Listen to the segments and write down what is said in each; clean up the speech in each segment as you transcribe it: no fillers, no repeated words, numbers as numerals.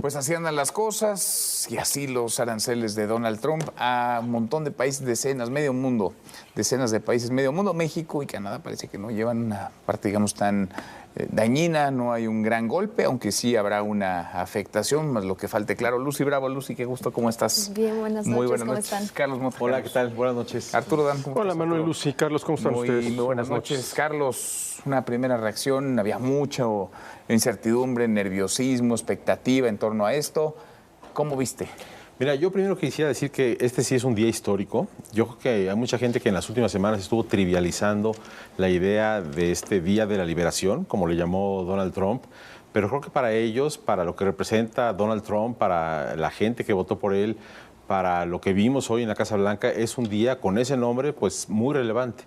Pues así andan las cosas y así los aranceles de Donald Trump a un montón de países, decenas, medio mundo, decenas de países, medio mundo. México y Canadá parece que no llevan una parte, digamos, tan dañina, no hay un gran golpe, aunque sí habrá una afectación, más lo que falte claro. Lucy Bravo, Lucy, qué gusto, ¿cómo estás? Bien, buenas noches, Muy buenas ¿cómo noches. están? Carlos Mota. Hola, ¿qué tal? Buenas noches. Arturo Dan, ¿cómo Hola, estás, Manuel, Arturo? Lucy, Carlos, ¿cómo están ustedes? Muy buenas noches. Carlos, una primera reacción, había mucha incertidumbre, nerviosismo, expectativa en torno a esto. ¿Cómo viste? Mira, yo primero quisiera decir que este sí es un día histórico. Yo creo que hay mucha gente que en las últimas semanas estuvo trivializando la idea de este Día de la Liberación, como le llamó Donald Trump, pero creo que para ellos, para lo que representa Donald Trump, para la gente que votó por él, para lo que vimos hoy en la Casa Blanca, es un día con ese nombre pues muy relevante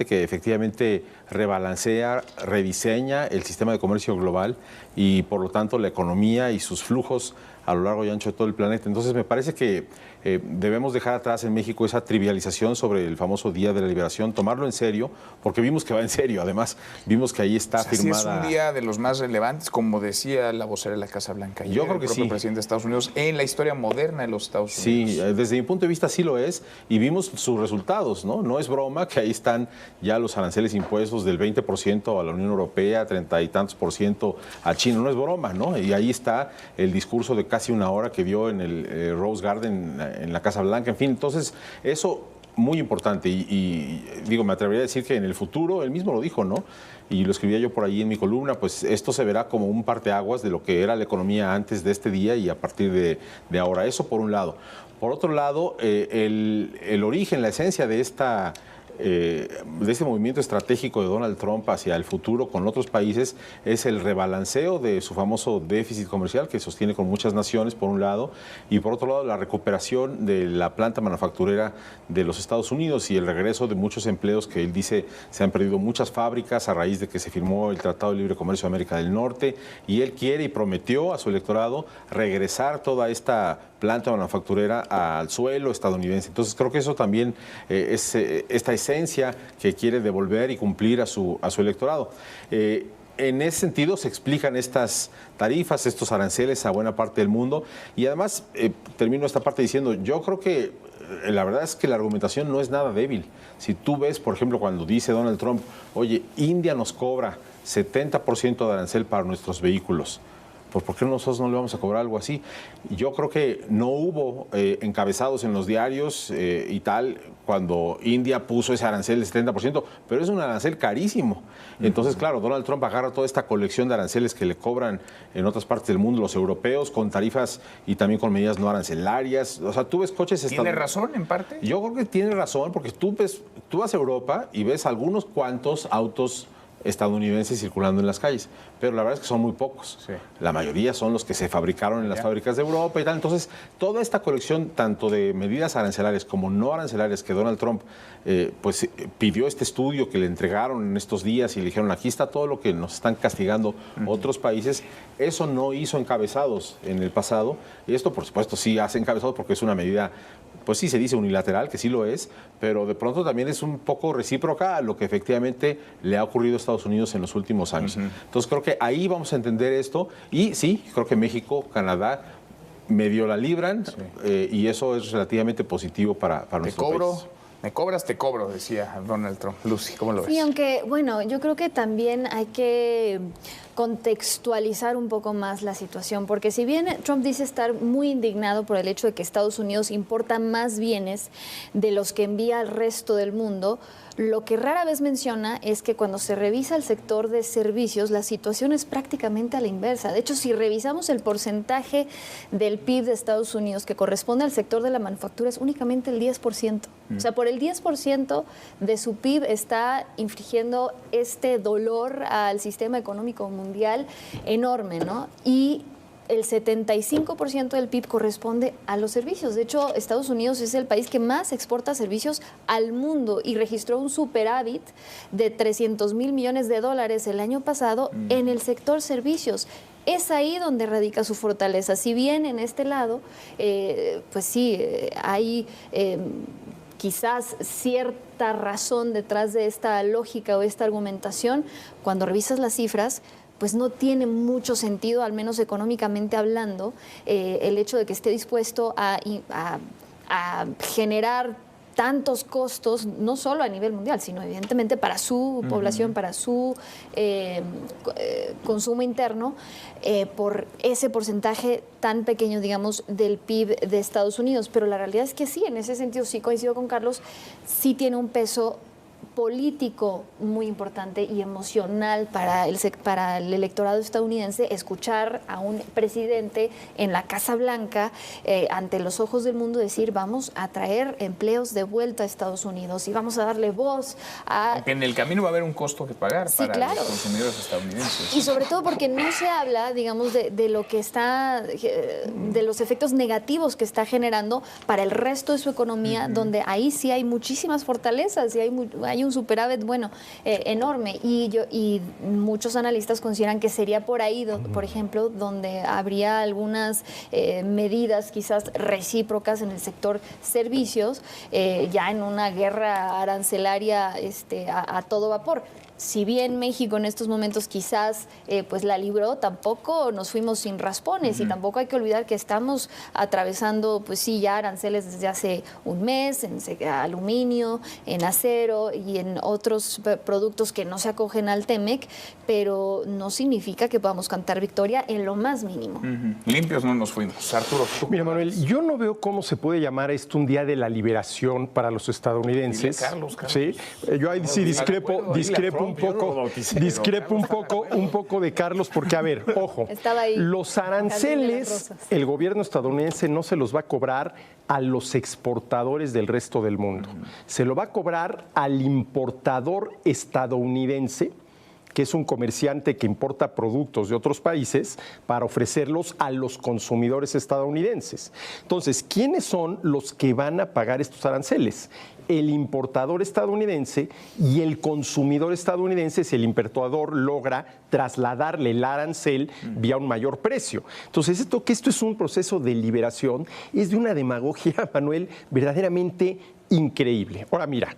que efectivamente rebalancea, rediseña el sistema de comercio global y por lo tanto la economía y sus flujos a lo largo y ancho de todo el planeta. Entonces me parece que debemos dejar atrás en México esa trivialización sobre el famoso Día de la Liberación, tomarlo en serio, porque vimos que va en serio, además vimos que ahí está firmada. Sí, es un día de los más relevantes, como decía la vocera de la Casa Blanca. Yo creo que el propio sí. presidente de Estados Unidos en la historia moderna de los Estados Unidos. Sí, desde mi punto de vista sí lo es, y vimos sus resultados, ¿no? No es broma que ahí están ya los aranceles impuestos del 20% a la Unión Europea, 30 y tantos % a China, no es broma, ¿no? Y ahí está el discurso de casi una hora que dio en el Rose Garden, en la Casa Blanca, en fin, entonces eso muy importante y digo, me atrevería a decir que en el futuro, él mismo lo dijo, ¿no? Y lo escribía yo por ahí en mi columna, pues esto se verá como un parteaguas de lo que era la economía antes de este día y a partir de ahora. Eso por un lado. Por otro lado, el origen, la esencia de este movimiento estratégico de Donald Trump hacia el futuro con otros países es el rebalanceo de su famoso déficit comercial que sostiene con muchas naciones, por un lado, y por otro lado la recuperación de la planta manufacturera de los Estados Unidos y el regreso de muchos empleos que él dice se han perdido muchas fábricas a raíz de que se firmó el Tratado de Libre Comercio de América del Norte, y él quiere y prometió a su electorado regresar toda esta planta manufacturera al suelo estadounidense. Entonces creo que eso también es esta esencia que quiere devolver y cumplir a su electorado. En ese sentido se explican estas tarifas, estos aranceles a buena parte del mundo, y además termino esta parte diciendo, yo creo que la verdad es que la argumentación no es nada débil. Si tú ves, por ejemplo, cuando dice Donald Trump, oye, India nos cobra 70% de arancel para nuestros vehículos, pues ¿por qué nosotros no le vamos a cobrar algo así? Yo creo que no hubo encabezados en los diarios y tal cuando India puso ese arancel del 70%, pero es un arancel carísimo. Entonces, claro, Donald Trump agarra toda esta colección de aranceles que le cobran en otras partes del mundo los europeos con tarifas y también con medidas no arancelarias. O sea, tú ves coches ¿Tiene razón en parte? Yo creo que tiene razón porque tú vas a Europa y ves algunos cuantos autos estadounidenses circulando en las calles, pero la verdad es que son muy pocos. Sí. La mayoría son los que se fabricaron en las fábricas de Europa y tal. Entonces, toda esta colección, tanto de medidas arancelarias como no arancelarias, que Donald Trump pidió este estudio que le entregaron en estos días y le dijeron, aquí está todo lo que nos están castigando otros países, eso no hizo encabezados en el pasado. Y esto, por supuesto, sí hace encabezados porque es una medida, pues sí se dice unilateral, que sí lo es, pero de pronto también es un poco recíproca a lo que efectivamente le ha ocurrido a Estados Unidos en los últimos años. Entonces creo que ahí vamos a entender esto y sí, creo que México, Canadá medio la libran y eso es relativamente positivo para nuestro país. Me cobras, te cobro, decía Donald Trump. Lucy, ¿cómo lo ves? Sí, aunque, bueno, yo creo que también hay que contextualizar un poco más la situación, porque si bien Trump dice estar muy indignado por el hecho de que Estados Unidos importa más bienes de los que envía al resto del mundo, lo que rara vez menciona es que cuando se revisa el sector de servicios, la situación es prácticamente a la inversa. De hecho, si revisamos el porcentaje del PIB de Estados Unidos que corresponde al sector de la manufactura, es únicamente el 10%. O sea, por el 10% de su PIB está infligiendo este dolor al sistema económico mundial enorme, ¿no? Y el 75% del PIB corresponde a los servicios. De hecho, Estados Unidos es el país que más exporta servicios al mundo y registró un superávit de $300 mil millones el año pasado en el sector servicios. Es ahí donde radica su fortaleza. Si bien en este lado, pues sí, hay quizás cierta razón detrás de esta lógica o esta argumentación, cuando revisas las cifras, pues no tiene mucho sentido, al menos económicamente hablando, el hecho de que esté dispuesto a generar tantos costos, no solo a nivel mundial, sino evidentemente para su población, para su consumo interno, por ese porcentaje tan pequeño, digamos, del PIB de Estados Unidos. Pero la realidad es que sí, en ese sentido sí coincido con Carlos, sí tiene un peso político muy importante y emocional para el electorado estadounidense escuchar a un presidente en la Casa Blanca ante los ojos del mundo decir vamos a traer empleos de vuelta a Estados Unidos y vamos a darle voz a... Porque en el camino va a haber un costo que pagar para los consumidores estadounidenses. Y sobre todo porque no se habla, digamos, de lo que está, de los efectos negativos que está generando para el resto de su economía, donde ahí sí hay muchísimas fortalezas y hay un superávit, bueno, enorme. Y muchos analistas consideran que sería por ahí, por ejemplo, donde habría algunas medidas quizás recíprocas en el sector servicios, ya en una guerra arancelaria a todo vapor. Si bien México en estos momentos quizás pues la libró, tampoco nos fuimos sin raspones y tampoco hay que olvidar que estamos atravesando, pues sí, ya aranceles desde hace un mes en aluminio, en acero y en otros productos que no se acogen al TEMEC, pero no significa que podamos cantar victoria en lo más mínimo. Limpios no nos fuimos. Arturo. Mira, Manuel, yo no veo cómo se puede llamar esto un día de la liberación para los estadounidenses. Carlos. Sí, yo ahí sí discrepo un poco de Carlos, porque, a ver, ojo, los aranceles, el gobierno estadounidense no se los va a cobrar a los exportadores del resto del mundo. Se lo va a cobrar al importador estadounidense, que es un comerciante que importa productos de otros países para ofrecerlos a los consumidores estadounidenses. Entonces, ¿quiénes son los que van a pagar estos aranceles? El importador estadounidense y el consumidor estadounidense si el importador logra trasladarle el arancel vía un mayor precio. Entonces, esto es un proceso de liberación, es de una demagogia, Manuel, verdaderamente increíble. Ahora, mira,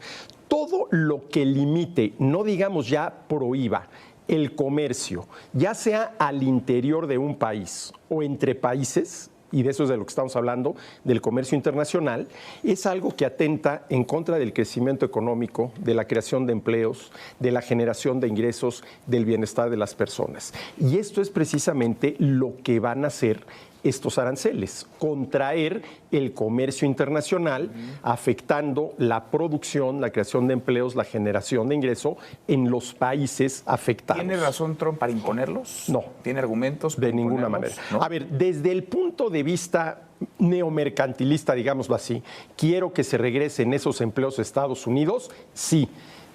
todo lo que limite, no digamos ya prohíba, el comercio, ya sea al interior de un país o entre países, y de eso es de lo que estamos hablando, del comercio internacional, es algo que atenta en contra del crecimiento económico, de la creación de empleos, de la generación de ingresos, del bienestar de las personas. Y esto es precisamente lo que van a hacer estos aranceles, contraer el comercio internacional, afectando la producción, la creación de empleos, la generación de ingreso en los países afectados. ¿Tiene razón Trump para imponerlos? No. ¿Tiene argumentos para de ninguna manera? ¿No? A ver, desde el punto de vista neomercantilista, digámoslo así, quiero que se regresen esos empleos a Estados Unidos, sí.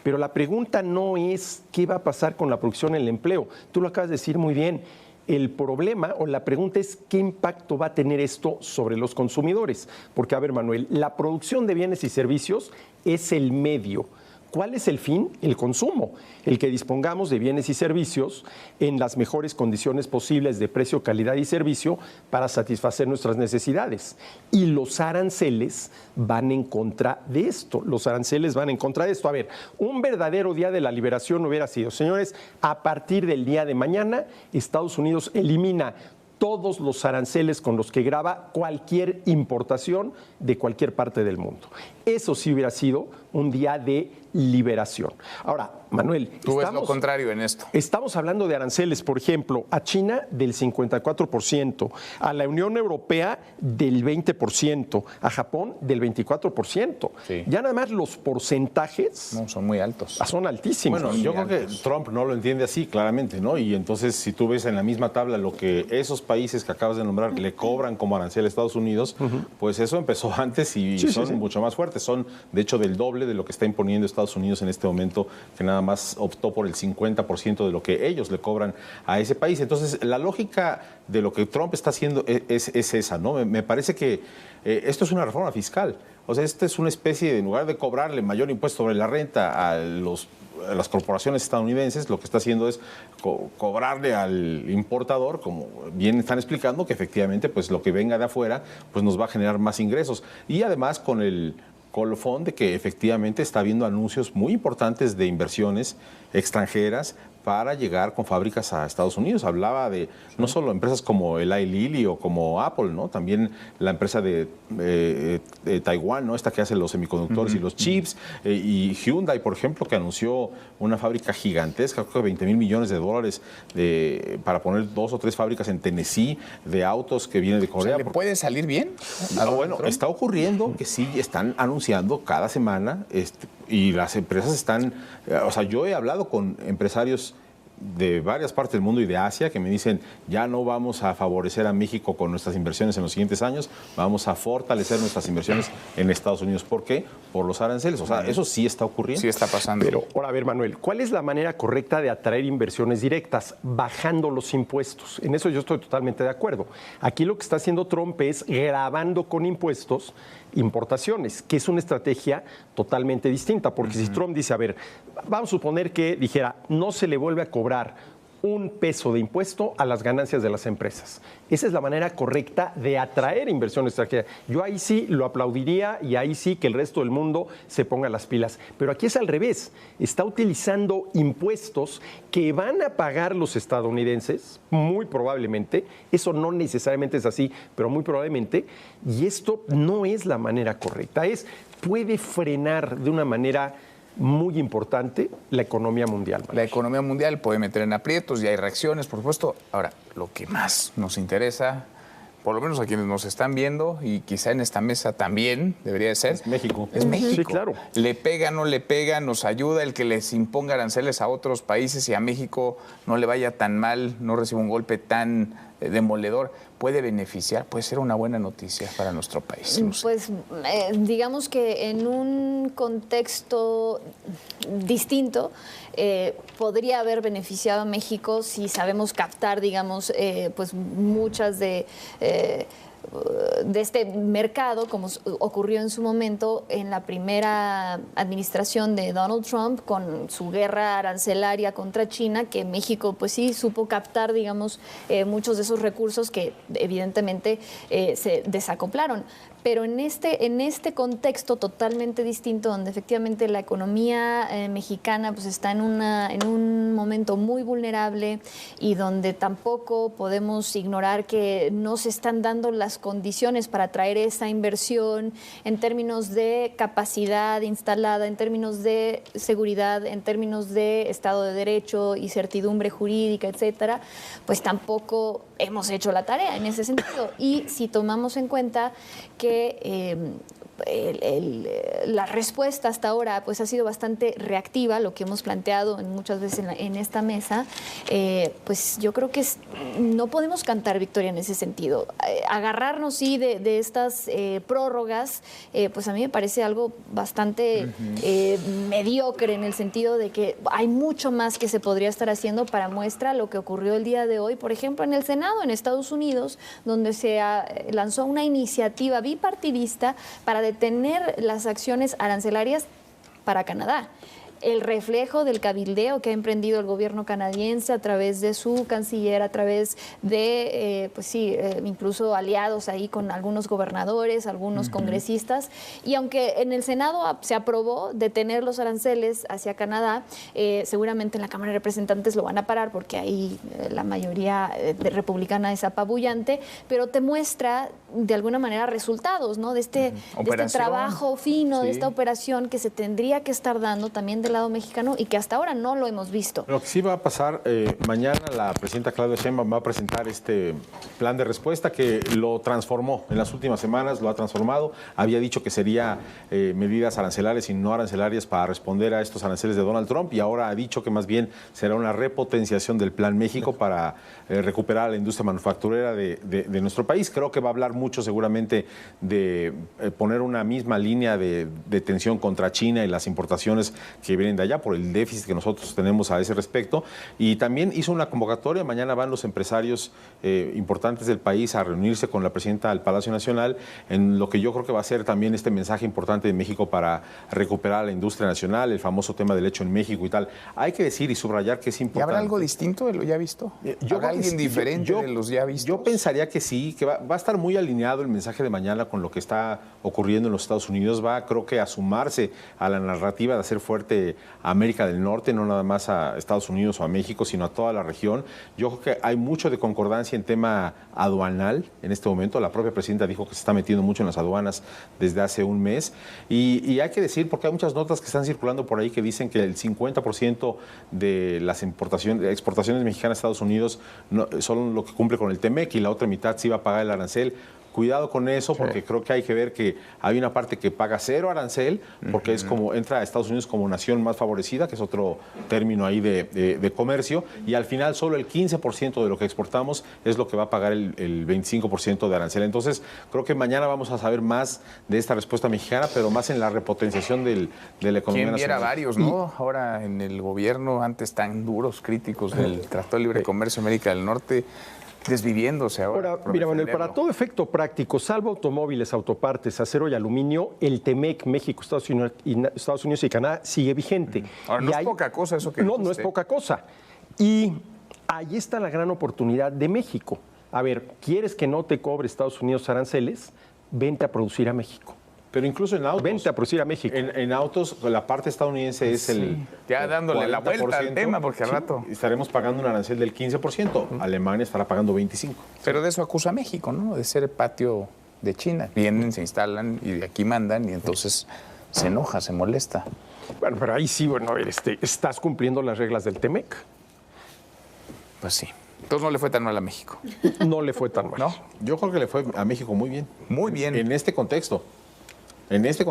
Pero la pregunta no es qué va a pasar con la producción y el empleo. Tú lo acabas de decir muy bien. El problema o la pregunta es qué impacto va a tener esto sobre los consumidores. Porque, a ver, Manuel, la producción de bienes y servicios es el medio. ¿Cuál es el fin? El consumo, el que dispongamos de bienes y servicios en las mejores condiciones posibles de precio, calidad y servicio para satisfacer nuestras necesidades. Y los aranceles van en contra de esto. Los aranceles van en contra de esto. A ver, un verdadero día de la liberación hubiera sido, señores, a partir del día de mañana, Estados Unidos elimina todos los aranceles con los que grava cualquier importación de cualquier parte del mundo. Eso sí hubiera sido un día de liberación. Ahora, Manuel, tú ves lo contrario en esto. Estamos hablando de aranceles, por ejemplo, a China del 54%, a la Unión Europea del 20%, a Japón del 24%. Sí. Ya nada más los porcentajes no, son muy altos. Son altísimos. Bueno, yo creo que Trump no lo entiende así, claramente, ¿no? Y entonces, si tú ves en la misma tabla lo que esos países que acabas de nombrar le cobran como arancel a Estados Unidos, pues eso empezó antes y son mucho más fuertes. Son, de hecho, del doble de lo que está imponiendo Estados Unidos en este momento, que nada más optó por el 50% de lo que ellos le cobran a ese país. Entonces, la lógica de lo que Trump está haciendo es esa, ¿no? Me parece que esto es una reforma fiscal. O sea, esta es una especie de, en lugar de cobrarle mayor impuesto sobre la renta a las corporaciones estadounidenses, lo que está haciendo es cobrarle al importador, como bien están explicando, que efectivamente pues lo que venga de afuera pues nos va a generar más ingresos. Y además con el colofón de que efectivamente está habiendo anuncios muy importantes de inversiones extranjeras para llegar con fábricas a Estados Unidos. Hablaba de no solo empresas como el Eli Lilly o como Apple, ¿no? También la empresa de Taiwán, ¿no? Esta que hace los semiconductores y los chips, y Hyundai, por ejemplo, que anunció una fábrica gigantesca, creo que $20,000 millones para poner 2 o 3 fábricas en Tennessee de autos que vienen de Corea. O sea, ¿le puede salir bien? Bueno, está ocurriendo que sí están anunciando cada semana y las empresas están, o sea, yo he hablado con empresarios de varias partes del mundo y de Asia que me dicen, ya no vamos a favorecer a México con nuestras inversiones en los siguientes años, vamos a fortalecer nuestras inversiones en Estados Unidos. ¿Por qué? Por los aranceles. O sea, eso sí está ocurriendo. Sí está pasando. Pero, ahora, a ver, Manuel, ¿cuál es la manera correcta de atraer inversiones directas? Bajando los impuestos. En eso yo estoy totalmente de acuerdo. Aquí lo que está haciendo Trump es grabando con impuestos importaciones, que es una estrategia totalmente distinta, porque si Trump dice, a ver, vamos a suponer que dijera, no se le vuelve a cobrar un peso de impuesto a las ganancias de las empresas. Esa es la manera correcta de atraer inversión extranjera. Yo ahí sí lo aplaudiría y ahí sí que el resto del mundo se ponga las pilas. Pero aquí es al revés. Está utilizando impuestos que van a pagar los estadounidenses, muy probablemente. Eso no necesariamente es así, pero muy probablemente. Y esto no es la manera correcta. Puede frenar de una manera muy importante la economía mundial. La economía mundial puede meter en aprietos y hay reacciones, por supuesto. Ahora, lo que más nos interesa, por lo menos a quienes nos están viendo y quizá en esta mesa también debería de ser, es México. Es México. Sí, claro. Le pega, no le pega, nos ayuda el que les imponga aranceles a otros países y a México no le vaya tan mal, no reciba un golpe tan demoledor. Puede beneficiar, puede ser una buena noticia para nuestro país. No sé. Pues digamos que en un contexto distinto podría haber beneficiado a México si sabemos captar, digamos, pues muchas de este mercado, como ocurrió en su momento en la primera administración de Donald Trump con su guerra arancelaria contra China, que México pues sí supo captar, digamos, muchos de esos recursos que evidentemente se desacoplaron. Pero en este contexto totalmente distinto, donde efectivamente la economía mexicana pues está en un momento muy vulnerable y donde tampoco podemos ignorar que no se están dando las condiciones para atraer esa inversión en términos de capacidad instalada, en términos de seguridad, en términos de Estado de Derecho y certidumbre jurídica, etcétera, pues tampoco hemos hecho la tarea en ese sentido. Y si tomamos en cuenta que la respuesta hasta ahora pues ha sido bastante reactiva, lo que hemos planteado muchas veces en esta mesa, pues yo creo que no podemos cantar victoria en ese sentido. Agarrarnos sí de estas prórrogas, pues a mí me parece algo bastante mediocre, en el sentido de que hay mucho más que se podría estar haciendo. Para muestra lo que ocurrió el día de hoy, por ejemplo, en el Senado, en Estados Unidos, donde se lanzó una iniciativa bipartidista para detener las acciones arancelarias para Canadá. El reflejo del cabildeo que ha emprendido el gobierno canadiense a través de su canciller, a través de, incluso aliados ahí con algunos gobernadores, algunos congresistas. Y aunque en el Senado se aprobó detener los aranceles hacia Canadá, seguramente en la Cámara de Representantes lo van a parar porque ahí la mayoría republicana es apabullante, pero te muestra de alguna manera resultados, ¿no? de este trabajo fino, de esta operación que se tendría que estar dando también del lado mexicano y que hasta ahora no lo hemos visto. Lo que sí va a pasar, mañana la presidenta Claudia Sheinbaum va a presentar este plan de respuesta que lo transformó en las últimas semanas, lo ha transformado. Había dicho que sería medidas arancelarias y no arancelarias para responder a estos aranceles de Donald Trump, y ahora ha dicho que más bien será una repotenciación del Plan México para recuperar la industria manufacturera de nuestro país. Creo que va a hablar mucho seguramente de poner una misma línea de tensión contra China y las importaciones que vienen de allá por el déficit que nosotros tenemos a ese respecto. Y también hizo una convocatoria, mañana van los empresarios importantes del país a reunirse con la presidenta del Palacio Nacional, en lo que yo creo que va a ser también este mensaje importante de México para recuperar la industria nacional, el famoso tema del hecho en México y tal. Hay que decir y subrayar que es importante. ¿Y habrá algo distinto de lo ya visto? ¿Habrá alguien diferente de los ya vistos? Yo pensaría que sí, que va a estar muy alineado el mensaje de mañana con lo que está ocurriendo en los Estados Unidos. Va, creo que, a sumarse a la narrativa de hacer fuerte beneficie a América del Norte, no nada más a Estados Unidos o a México, sino a toda la región. Yo creo que hay mucho de concordancia en tema aduanal en este momento. La propia presidenta dijo que se está metiendo mucho en las aduanas desde hace un mes. Y hay que decir, porque hay muchas notas que están circulando por ahí que dicen que el 50% de las exportaciones mexicanas a Estados Unidos son lo que cumple con el TEMEC y la otra mitad sí va a pagar el arancel. Cuidado con eso, porque creo que hay que ver que hay una parte que paga cero arancel, porque es como entra a Estados Unidos como nación más favorecida, que es otro término ahí de comercio, y al final solo el 15% de lo que exportamos es lo que va a pagar el 25% de arancel. Entonces, creo que mañana vamos a saber más de esta respuesta mexicana, pero más en la repotenciación de la economía nacional. Viera varios, ¿no? Ahora en el gobierno, antes tan duros, críticos del Tratado de Libre Comercio de América del Norte, desviviéndose ahora. Mira, Manuel, para todo efecto práctico, salvo automóviles, autopartes, acero y aluminio, el TEMEC, México, Estados Unidos y Canadá sigue vigente. Ahora, no es poca cosa eso que No, no es poca cosa. Y ahí está la gran oportunidad de México. A ver, ¿quieres que no te cobre Estados Unidos aranceles? Vente a producir a México. Pero incluso en autos. Vente a producir a México. En autos, la parte estadounidense es ya dándole la vuelta al tema, porque al rato estaremos pagando un arancel del 15%. Alemania estará pagando 25%. Pero de eso acusa a México, ¿no? De ser el patio de China. Vienen, se instalan y de aquí mandan y entonces se enoja, se molesta. Bueno, pero ahí sí, bueno, a ver, estás cumpliendo las reglas del TEMEC. Pues sí. Entonces no le fue tan mal a México. No le fue tan mal. ¿No? Yo creo que le fue a México muy bien. Muy bien. En este contexto.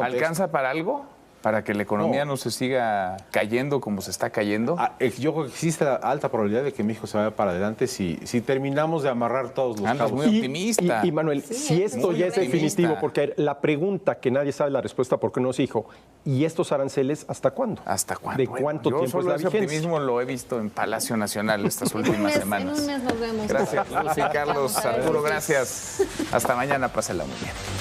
¿Alcanza para algo? ¿Para que la economía no se siga cayendo como se está cayendo? Yo creo que existe la alta probabilidad de que México se vaya para adelante si terminamos de amarrar todos los cabos. Muy optimista. Y Manuel, si esto ya es definitivo, porque la pregunta que nadie sabe la respuesta porque nos dijo, ¿y estos aranceles hasta cuándo? ¿Hasta cuándo? ¿De cuánto tiempo es la vigencia? Ese optimismo lo he visto en Palacio Nacional estas últimas semanas. En un mes nos vemos. Gracias, Lucy, Carlos, Arturo, gracias. Hasta mañana, pásala muy bien.